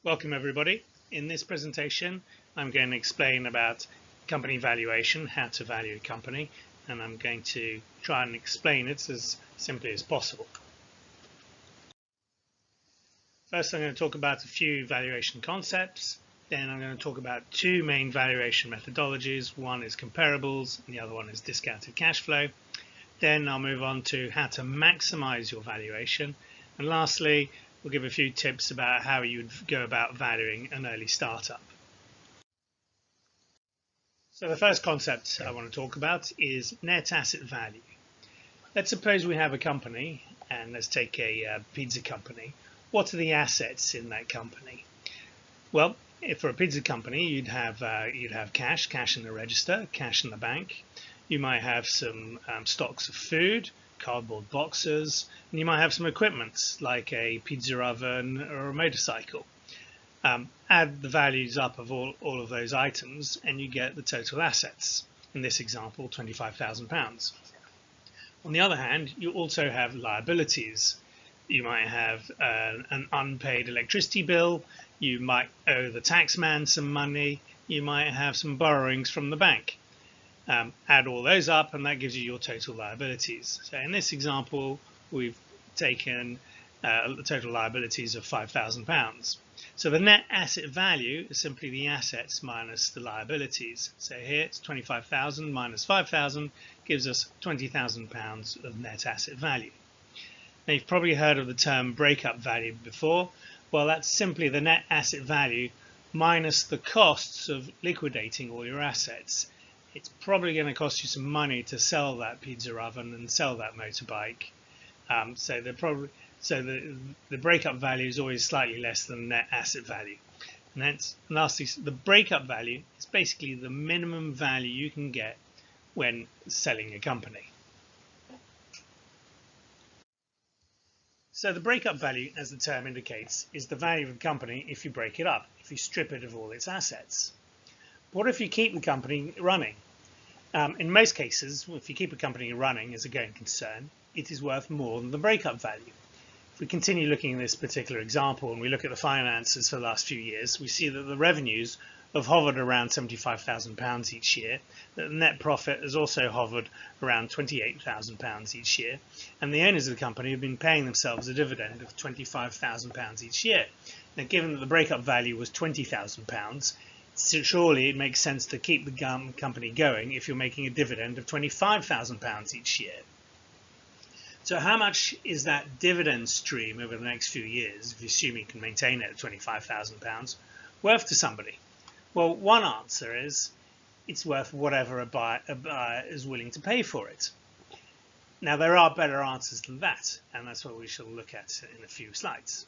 Welcome everybody. In this presentation I'm going to explain about company valuation, how to value a company, and I'm going to try and explain it as simply as possible. First I'm going to talk about a few valuation concepts, then I'm going to talk about two main valuation methodologies. One is comparables and the other one is discounted cash flow. Then I'll move on to how to maximize your valuation, and lastly we'll give a few tips about how you'd go about valuing an early startup. So the first concept I want to talk about is net asset value. Let's suppose we have a company, and let's take a pizza company. What are the assets in that company? Well, if for a pizza company you'd have cash in the register, cash in the bank. You might have some stocks of food, cardboard boxes, and you might have some equipment like a pizza oven or a motorcycle. Add the values up of all of those items and you get the total assets. In this example, £25,000. On the other hand, you also have liabilities. You might have an unpaid electricity bill, you might owe the taxman some money, you might have some borrowings from the bank. Add all those up and that gives you your total liabilities. So in this example we've taken the total liabilities of £5,000. So the net asset value is simply the assets minus the liabilities. So here it's 25,000 minus 5,000 gives us £20,000 of net asset value. Now you've probably heard of the term breakup value before. Well, that's simply the net asset value minus the costs of liquidating all your assets. It's probably going to cost you some money to sell that pizza oven and sell that motorbike. So the breakup value is always slightly less than net asset value. And that's lastly, the breakup value is basically the minimum value you can get when selling a company. So the breakup value, as the term indicates, is the value of a company if you break it up, if you strip it of all its assets. What if you keep the company running? In most cases, if you keep a company running as a going concern, it is worth more than the breakup value. If we continue looking at this particular example and we look at the finances for the last few years, we see that the revenues have hovered around £75,000 each year, that the net profit has also hovered around £28,000 each year, and the owners of the company have been paying themselves a dividend of £25,000 each year. Now, given that the breakup value was £20,000, so surely it makes sense to keep the company going if you're making a dividend of £25,000 each year. So how much is that dividend stream over the next few years, if you assume you can maintain it at £25,000, worth to somebody? Well, one answer is it's worth whatever a buyer is willing to pay for it. Now there are better answers than that, and that's what we shall look at in a few slides.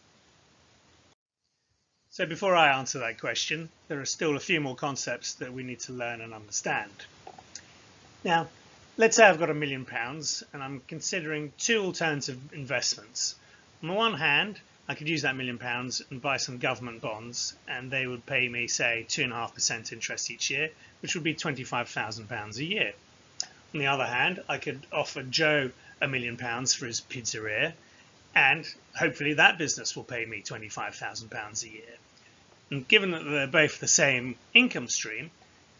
So before I answer that question, there are still a few more concepts that we need to learn and understand. Now, let's say I've got £1 million and I'm considering two alternative investments. On the one hand, I could use that £1 million and buy some government bonds, and they would pay me, say, 2.5% interest each year, which would be £25,000 a year. On the other hand, I could offer Joe £1 million for his pizzeria, and hopefully that business will pay me £25,000 a year. And given that they're both the same income stream,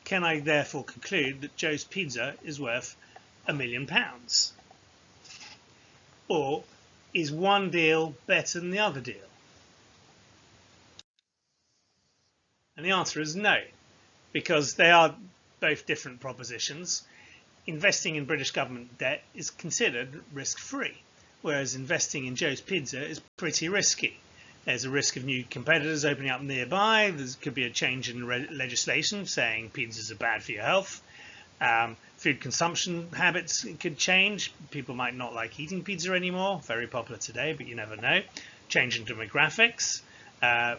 can I therefore conclude that Joe's Pizza is worth £1 million? Or is one deal better than the other deal? And the answer is no, because they are both different propositions. Investing in British government debt is considered risk-free, whereas investing in Joe's Pizza is pretty risky. There's a risk of new competitors opening up nearby. There could be a change in legislation saying pizzas are bad for your health. Food consumption habits could change. People might not like eating pizza anymore. Very popular today, but you never know. Change in demographics.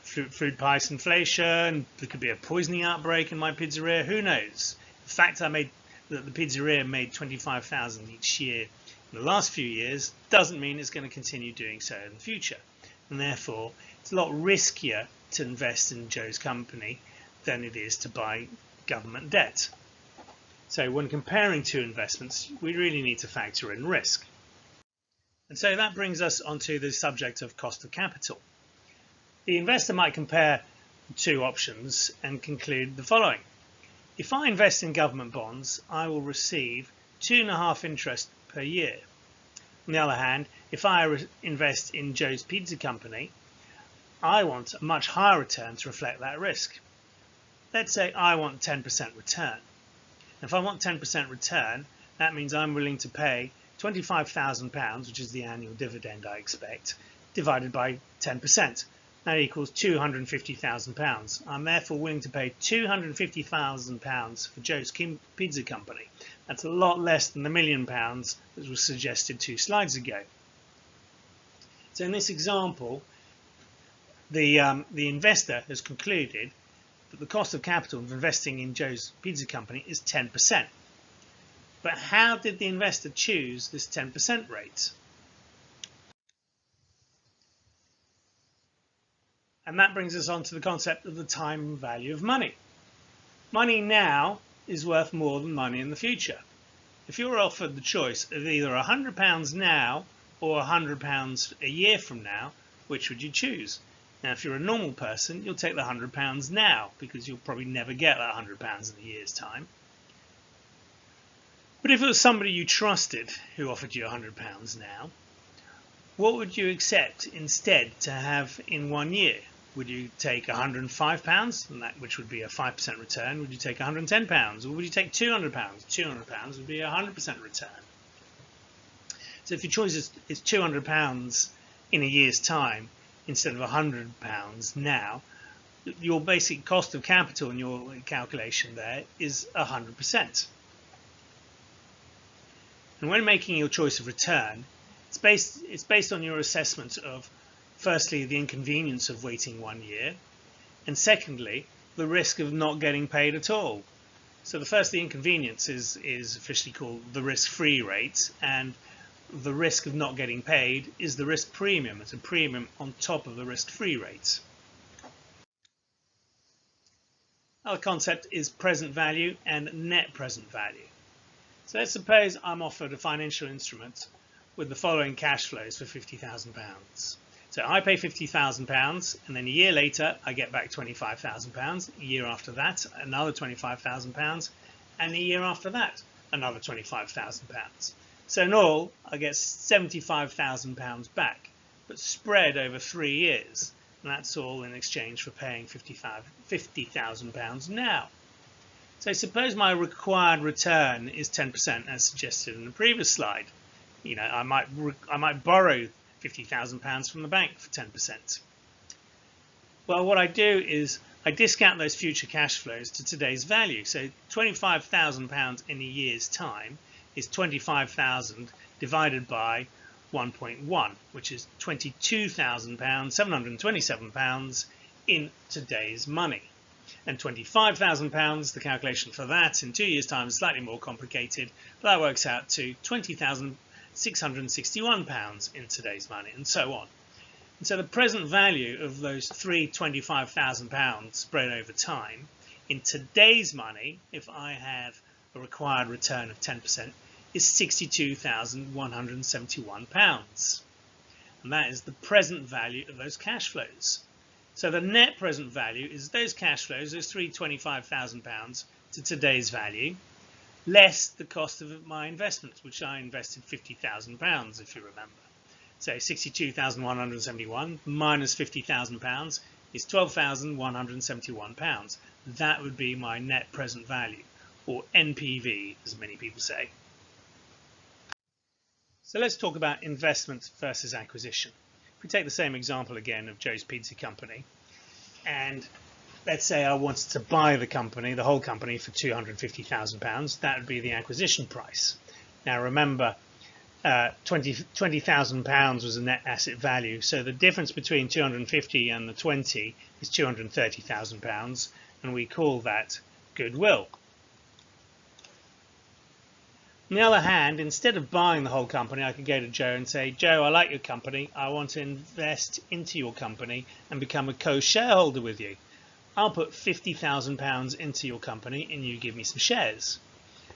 Food price inflation. There could be a poisoning outbreak in my pizzeria. Who knows? The fact that the pizzeria made £25,000 each year in the last few years doesn't mean it's going to continue doing so in the future. And therefore, it's a lot riskier to invest in Joe's company than it is to buy government debt. So when comparing two investments, we really need to factor in risk. And so that brings us onto the subject of cost of capital. The investor might compare two options and conclude the following. If I invest in government bonds, I will receive 2.5% interest per year. On the other hand, if I invest in Joe's Pizza Company, I want a much higher return to reflect that risk. Let's say I want 10% return. If I want 10% return, that means I'm willing to pay £25,000, which is the annual dividend I expect, divided by 10%. That equals £250,000. I'm therefore willing to pay £250,000 for Joe's Pizza Company. That's a lot less than the £1 million that was suggested 2 slides ago. So in this example, the investor has concluded that the cost of capital of investing in Joe's Pizza Company is 10%. But how did the investor choose this 10% rate? And that brings us on to the concept of the time value of money. Money now is worth more than money in the future. If you're offered the choice of either £100 now or £100 a year from now, which would you choose? Now, if you're a normal person, you'll take the £100 now because you'll probably never get that £100 in a year's time. But if it was somebody you trusted who offered you £100 now, what would you accept instead to have in 1 year? Would you take £105, which would be a 5% return? Would you take £110? Or would you take £200? £200 would be a 100% return. So if your choice is £200 in a year's time instead of £100 now, your basic cost of capital in your calculation there is 100%. And when making your choice of return, it's based on your assessment of, firstly, the inconvenience of waiting 1 year, and secondly, the risk of not getting paid at all. So the inconvenience is officially called the risk-free rate, and the risk of not getting paid is the risk premium. It's a premium on top of the risk-free rate. Another concept is present value and net present value. So let's suppose I'm offered a financial instrument with the following cash flows for £50,000. So I pay £50,000 and then a year later I get back £25,000, a year after that another £25,000, and a year after that another £25,000. So in all I get £75,000 back, but spread over 3 years, and that's all in exchange for paying £50,000 now. So suppose my required return is 10%, as suggested in the previous slide. You know, I might borrow £50,000 from the bank for 10%. Well, what I do is I discount those future cash flows to today's value. So £25,000 in a year's time is 25,000 divided by 1.1, which is £22,727 in today's money. And £25,000, the calculation for that in 2 years' time is slightly more complicated, but that works out to £20,661 in today's money, and so on. And so the present value of those three £25,000 spread over time in today's money, if I have a required return of 10%, is £62,171. And that is the present value of those cash flows. So the net present value is those cash flows, those three £25,000 to today's value, less the cost of my investments, which I invested £50,000, if you remember. So 62,171 minus £50,000 is £12,171. That would be my net present value, or NPV, as many people say. So let's talk about investment versus acquisition. If we take the same example again of Joe's Pizza Company, and let's say I wanted to buy the company, the whole company, for £250,000, that would be the acquisition price. Now remember, £20,000 was the net asset value, so the difference between 250 and the 20 is £230,000, and we call that goodwill. On the other hand, instead of buying the whole company, I could go to Joe and say, Joe, I like your company. I want to invest into your company and become a co-shareholder with you. I'll put £50,000 into your company and you give me some shares.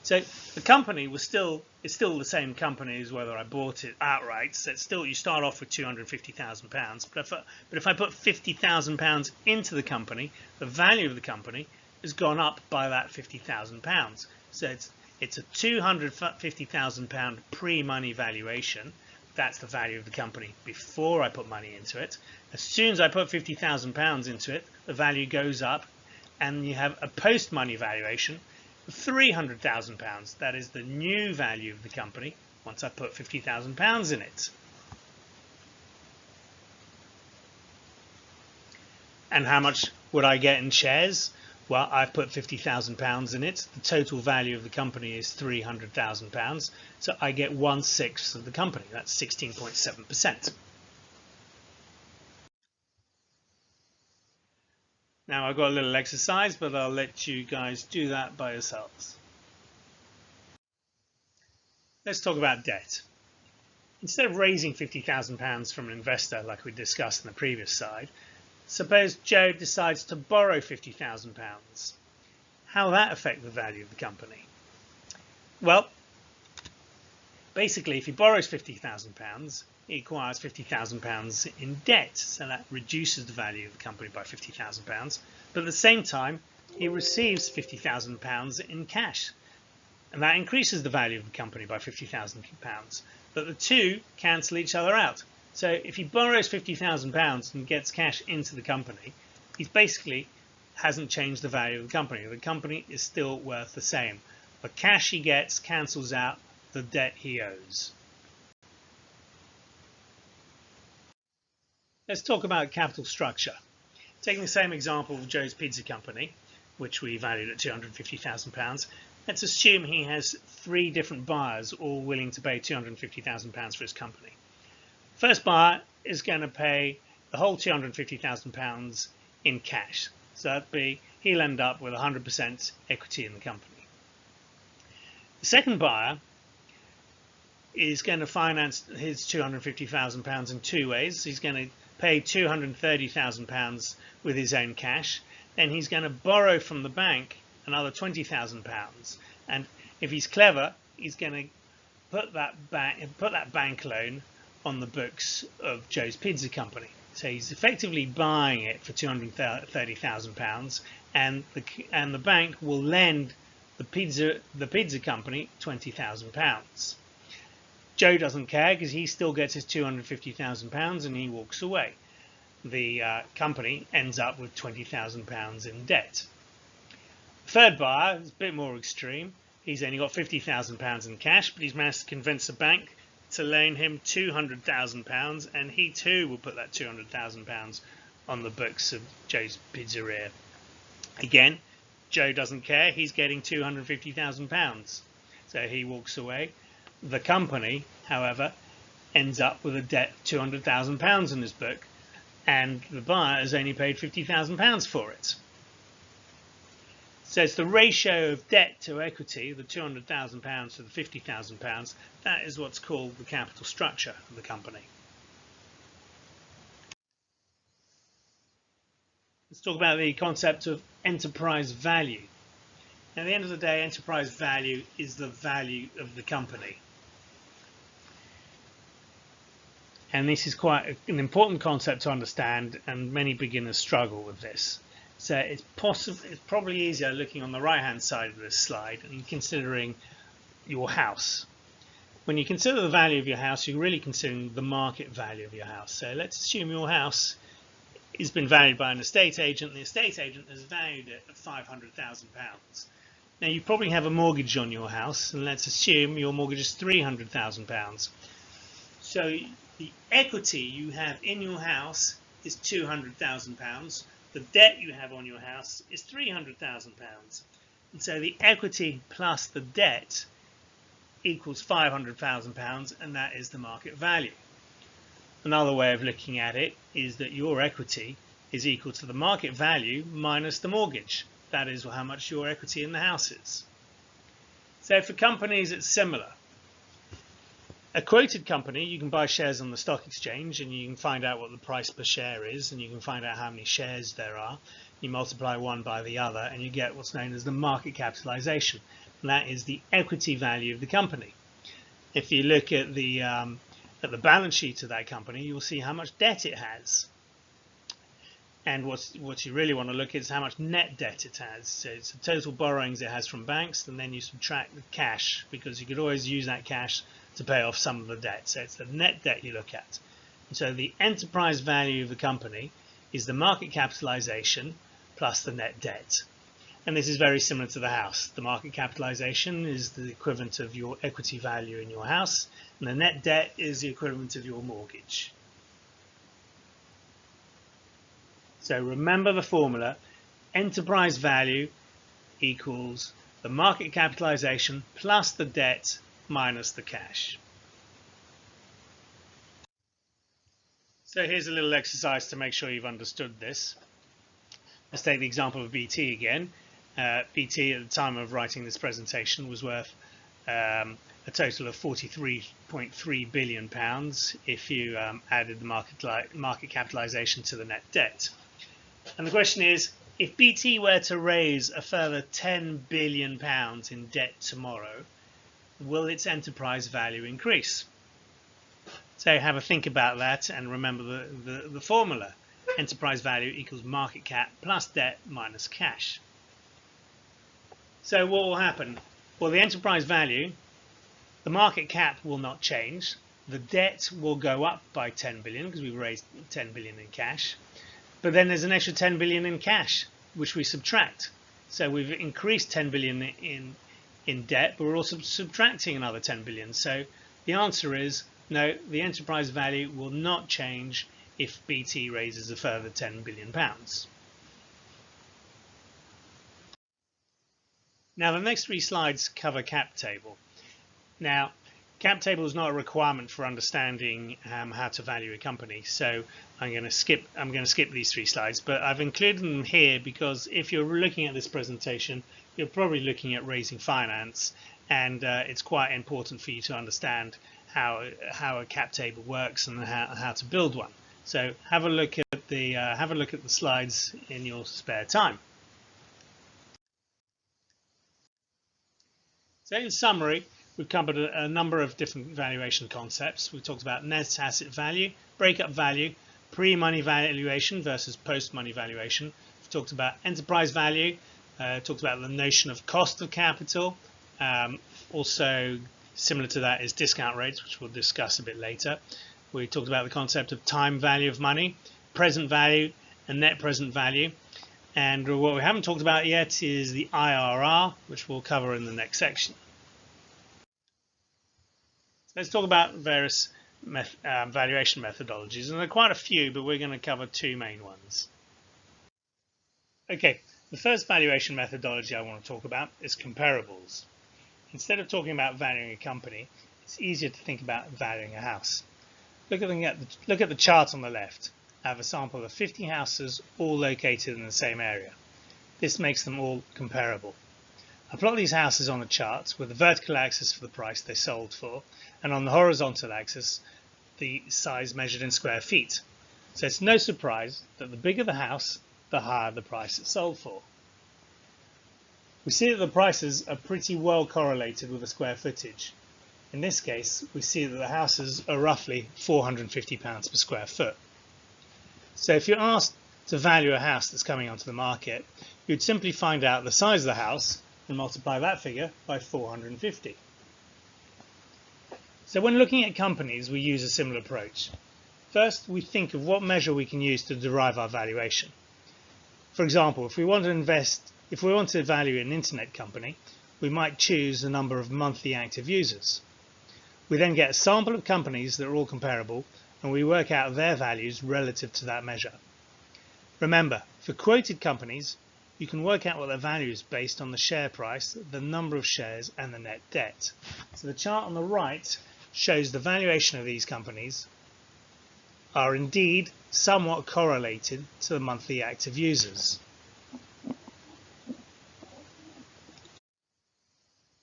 So the company is still the same company as whether I bought it outright. So it's still, you start off with £250,000, but if I put £50,000 into the company, the value of the company has gone up by that £50,000. So it's a £250,000 pre-money valuation. That's the value of the company before I put money into it. As soon as I put £50,000 into it, the value goes up, and you have a post-money valuation of £300,000. That is the new value of the company once I put £50,000 in it. And how much would I get in shares? Well, I've put £50,000 in it. The total value of the company is £300,000. So I get 1/6 of the company. That's 16.7%. Now I've got a little exercise, but I'll let you guys do that by yourselves. Let's talk about debt. Instead of raising £50,000 from an investor like we discussed in the previous slide, suppose Joe decides to borrow £50,000. How will that affect the value of the company? Well, basically, if he borrows £50,000, he acquires £50,000 in debt, so that reduces the value of the company by £50,000. But at the same time, he receives £50,000 in cash, and that increases the value of the company by £50,000. But the two cancel each other out. So if he borrows £50,000 and gets cash into the company, he basically hasn't changed the value of the company. The company is still worth the same. The cash he gets cancels out the debt he owes. Let's talk about capital structure. Taking the same example of Joe's Pizza Company, which we valued at £250,000, let's assume he has 3 different buyers all willing to pay £250,000 for his company. First buyer is going to pay the whole £250,000 in cash. So he'll end up with 100% equity in the company. The second buyer is going to finance his £250,000 in 2 ways. He's going to pay £230,000 with his own cash. Then he's going to borrow from the bank another £20,000. And if he's clever, he's going to put that bank loan on the books of Joe's Pizza Company. So he's effectively buying it for £230,000, and the bank will lend the pizza company £20,000. Joe doesn't care because he still gets his £250,000 and he walks away. The company ends up with £20,000 in debt. Third buyer is a bit more extreme. He's only got £50,000 in cash, but he's managed to convince the bank to loan him £200,000, and he too will put that £200,000 on the books of Joe's Pizzeria. Again, Joe doesn't care. He's getting £250,000, so he walks away. The company, however, ends up with a debt of £200,000 in his book, and the buyer has only paid £50,000 for it. So it's the ratio of debt to equity, the £200,000 to the £50,000, that is what's called the capital structure of the company. Let's talk about the concept of enterprise value. Now, at the end of the day, enterprise value is the value of the company. And this is quite an important concept to understand, and many beginners struggle with this. So it's probably easier looking on the right-hand side of this slide and considering your house. When you consider the value of your house, you're really considering the market value of your house. So let's assume your house has been valued by an estate agent. The estate agent has valued it at £500,000. Now you probably have a mortgage on your house, and let's assume your mortgage is £300,000. So the equity you have in your house is £200,000. The debt you have on your house is £300,000. And so the equity plus the debt equals £500,000, and that is the market value. Another way of looking at it is that your equity is equal to the market value minus the mortgage. That is how much your equity in the house is. So for companies, it's similar. A quoted company, you can buy shares on the stock exchange and you can find out what the price per share is, and you can find out how many shares there are. You multiply one by the other and you get what's known as the market capitalization, and that is the equity value of the company. If you look at the balance sheet of that company, you'll see how much debt it has. And what you really want to look at is how much net debt it has. So it's the total borrowings it has from banks, and then you subtract the cash, because you could always use that cash to pay off some of the debt. So it's the net debt you look at. And so the enterprise value of the company is the market capitalization plus the net debt. And this is very similar to the house. The market capitalization is the equivalent of your equity value in your house, and the net debt is the equivalent of your mortgage. So remember the formula: enterprise value equals the market capitalization plus the debt minus the cash. So here's a little exercise to make sure you've understood this. Let's take the example of BT again. BT at the time of writing this presentation was worth a total of £43.3 billion if you added the market capitalization to the net debt. And the question is, if BT were to raise a further £10 billion in debt tomorrow, will its enterprise value increase? So have a think about that and remember the formula. Enterprise value equals market cap plus debt minus cash. So what will happen? Well, the enterprise value, the market cap will not change. The debt will go up by 10 billion because we've raised 10 billion in cash. But then there's an extra 10 billion in cash, which we subtract. So we've increased 10 billion in debt, but we're also subtracting another 10 billion. So the answer is no, the enterprise value will not change if BT raises a further 10 billion pounds. Now the next three slides cover cap table. Now cap table is not a requirement for understanding how to value a company, so I'm going to skip these three slides, but I've included them here because if you're looking at this presentation, you're probably looking at raising finance, and it's quite important for you to understand how a cap table works and how to build one. So have a look at the slides in your spare time. So in summary, we've covered a number of different valuation concepts. We've talked about net asset value, breakup value, pre-money valuation versus post-money valuation. We've talked about enterprise value, talked about the notion of cost of capital. Also similar to that is discount rates, which we'll discuss a bit later. We talked about the concept of time value of money, present value, and net present value. And what we haven't talked about yet is the IRR, which we'll cover in the next section. Let's talk about various valuation methodologies, and there are quite a few, but we're going to cover two main ones. Okay, the first valuation methodology I want to talk about is comparables. Instead of talking about valuing a company, it's easier to think about valuing a house. Look at the chart on the left. I have a sample of 50 houses, all located in the same area. This makes them all comparable. I plot these houses on a chart with the vertical axis for the price they sold for, and on the horizontal axis the size measured in square feet. So it's no surprise that the bigger the house, the higher the price it sold for. We see that the prices are pretty well correlated with the square footage. In this case, we see that the houses are roughly £450 per square foot. So if you're asked to value a house that's coming onto the market, you'd simply find out the size of the house and multiply that figure by 450. So when looking at companies, we use a similar approach. First, we think of what measure we can use to derive our valuation. For example, if we want to value an internet company, we might choose the number of monthly active users. We then get a sample of companies that are all comparable, and we work out their values relative to that measure. Remember, for quoted companies, you can work out what their value is based on the share price, the number of shares, and the net debt. So the chart on the right shows the valuation of these companies are indeed somewhat correlated to the monthly active users.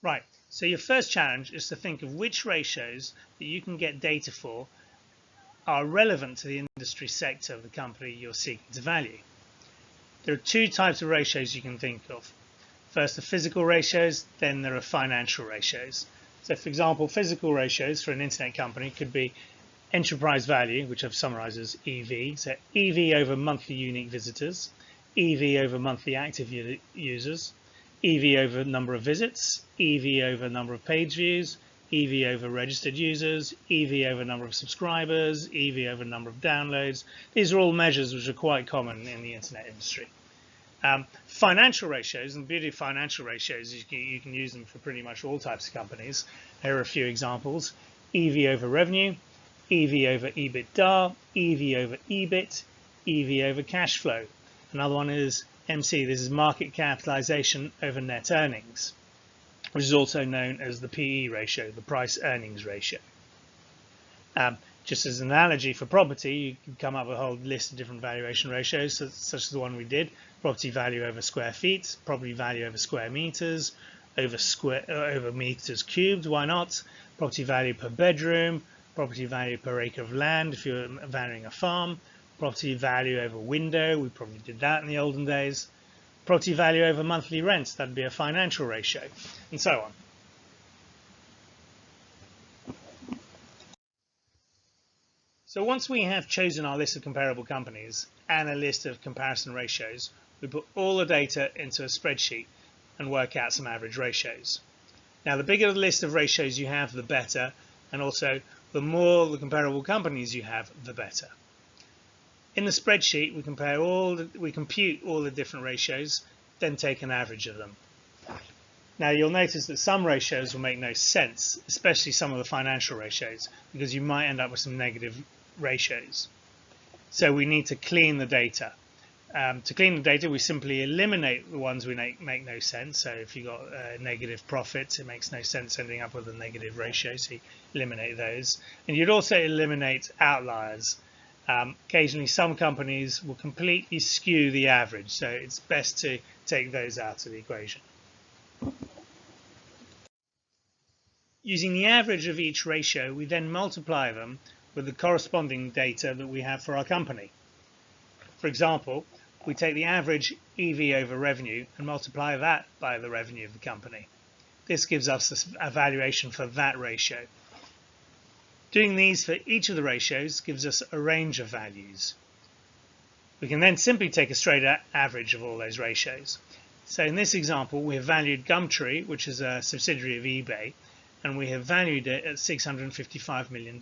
Right, So your first challenge is to think of which ratios that you can get data for are relevant to the industry sector of the company you're seeking to value. There are two types of ratios you can think of. First, the physical ratios, then there are financial ratios. So for example, physical ratios for an internet company could be enterprise value, which I've summarized as EV. So EV over monthly unique visitors, EV over monthly active users, EV over number of visits, EV over number of page views, EV over registered users, EV over number of subscribers, EV over number of downloads. These are all measures which are quite common in the internet industry. Financial ratios, and the beauty of financial ratios is you can use them for pretty much all types of companies. Here are a few examples: EV over revenue, EV over EBITDA, EV over EBIT, EV over cash flow. Another one is MC, this is market capitalization over net earnings, which is also known as the PE ratio, the price earnings ratio. Just as an analogy for property, you can come up with a whole list of different valuation ratios, such as the one we did: property value over square feet, property value over square meters, over meters cubed, why not? Property value per bedroom, property value per acre of land if you're valuing a farm, property value over window, we probably did that in the olden days, property value over monthly rent, that'd be a financial ratio, and so on. So once we have chosen our list of comparable companies and a list of comparison ratios, we put all the data into a spreadsheet and work out some average ratios. Now, the bigger the list of ratios you have, the better, and also the more the comparable companies you have, the better. In the spreadsheet, we compute all the different ratios, then take an average of them. Now, you'll notice that some ratios will make no sense, especially some of the financial ratios, because you might end up with some negative ratios. So we need to clean the data. To clean the data, we simply eliminate the ones we make no sense. So if you've got negative profits, it makes no sense ending up with a negative ratio, so you eliminate those. And you'd also eliminate outliers. Occasionally, some companies will completely skew the average, so it's best to take those out of the equation. Using the average of each ratio, we then multiply them with the corresponding data that we have for our company. For example, we take the average EV over revenue and multiply that by the revenue of the company. This gives us a valuation for that ratio. Doing these for each of the ratios gives us a range of values. We can then simply take a straight average of all those ratios. So in this example, we have valued Gumtree, which is a subsidiary of eBay, and we have valued it at $655 million.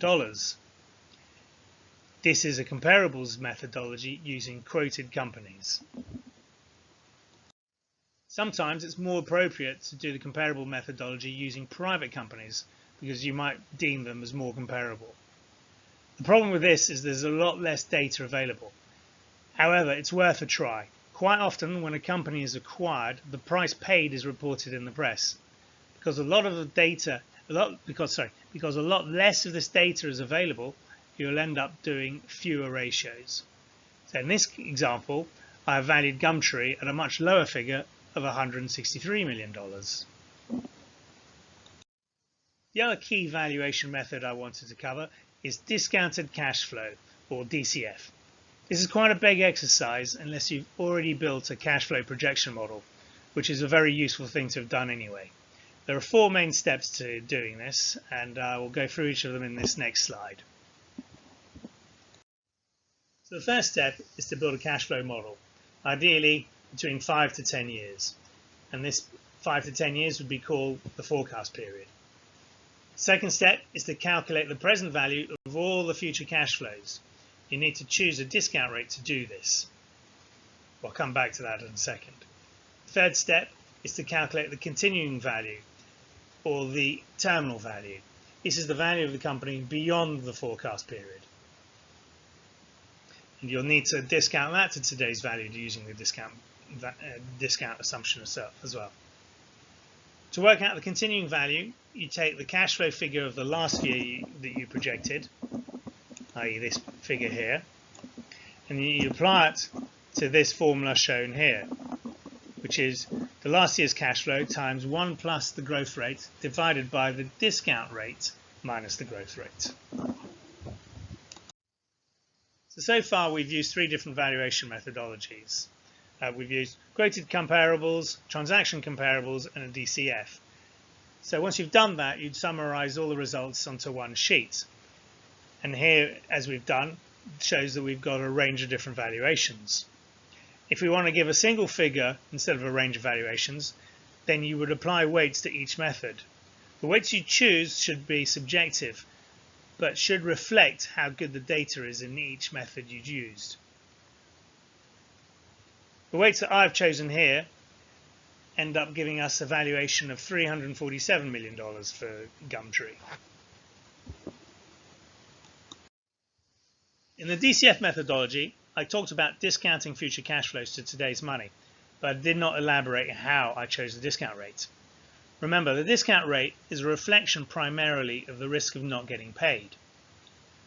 This is a comparables methodology using quoted companies. Sometimes it's more appropriate to do the comparable methodology using private companies, because you might deem them as more comparable. The problem with this is there's a lot less data available. However, it's worth a try. Quite often when a company is acquired, the price paid is reported in the press. Because a lot less of this data is available, you'll end up doing fewer ratios. So in this example, I have valued Gumtree at a much lower figure of $163 million. The other key valuation method I wanted to cover is discounted cash flow, or DCF. This is quite a big exercise unless you've already built a cash flow projection model, which is a very useful thing to have done anyway. There are 4 main steps to doing this, and we'll go through each of them in this next slide. So the first step is to build a cash flow model, ideally between 5 to 10 years. And this 5 to 10 years would be called the forecast period. Second step is to calculate the present value of all the future cash flows. You need to choose a discount rate to do this. We'll come back to that in a second. Third step is to calculate the continuing value, or the terminal value. This is the value of the company beyond the forecast period. And you'll need to discount that to today's value using the discount assumption as well. To work out the continuing value, you take the cash flow figure of the last year that you projected, i.e. this figure here, and you apply it to this formula shown here. which is the last year's cash flow times 1 plus the growth rate divided by the discount rate minus the growth rate. So far we've used 3 different valuation methodologies. We've used quoted comparables, transaction comparables, and a DCF. So once you've done that, you'd summarize all the results onto one sheet. And here, as we've done, shows that we've got a range of different valuations. If we want to give a single figure instead of a range of valuations, then you would apply weights to each method. The weights you choose should be subjective, but should reflect how good the data is in each method you've used. The weights that I've chosen here end up giving us a valuation of $347 million for Gumtree. In the DCF methodology, I talked about discounting future cash flows to today's money, but I did not elaborate how I chose the discount rate. Remember, the discount rate is a reflection primarily of the risk of not getting paid.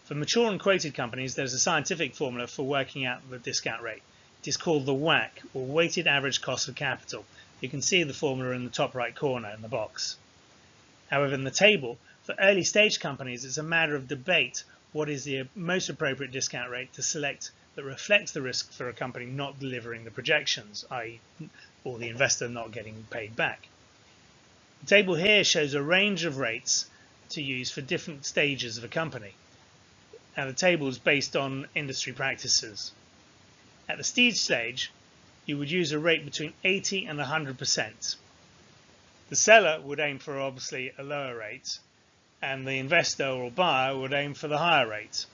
For mature and quoted companies, there's a scientific formula for working out the discount rate. It is called the WACC, or Weighted Average Cost of Capital. You can see the formula in the top right corner in the box. However, in the table, for early stage companies, it's a matter of debate what is the most appropriate discount rate to select that reflects the risk for a company not delivering the projections, i.e., or the investor not getting paid back. The table here shows a range of rates to use for different stages of a company. Now, the table is based on industry practices. At the seed stage, you would use a rate between 80 and 100%. The seller would aim for obviously a lower rate, and the investor or buyer would aim for the higher rate.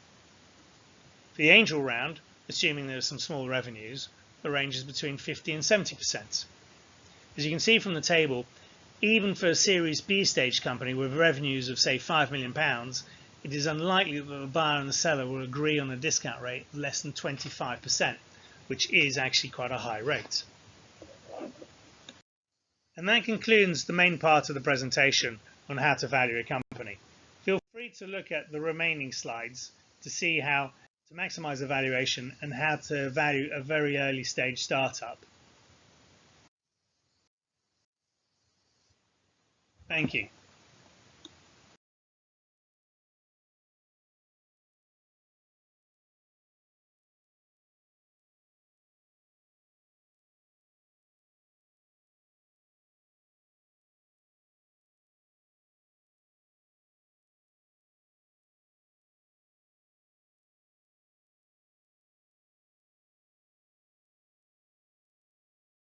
For the angel round, assuming there are some small revenues, the range is between 50 and 70%. As you can see from the table, even for a Series B stage company with revenues of say £5 million, it is unlikely that the buyer and the seller will agree on a discount rate of less than 25%, which is actually quite a high rate. And that concludes the main part of the presentation on how to value a company. Feel free to look at the remaining slides to see how to maximize the valuation and how to value a very early stage startup. Thank you.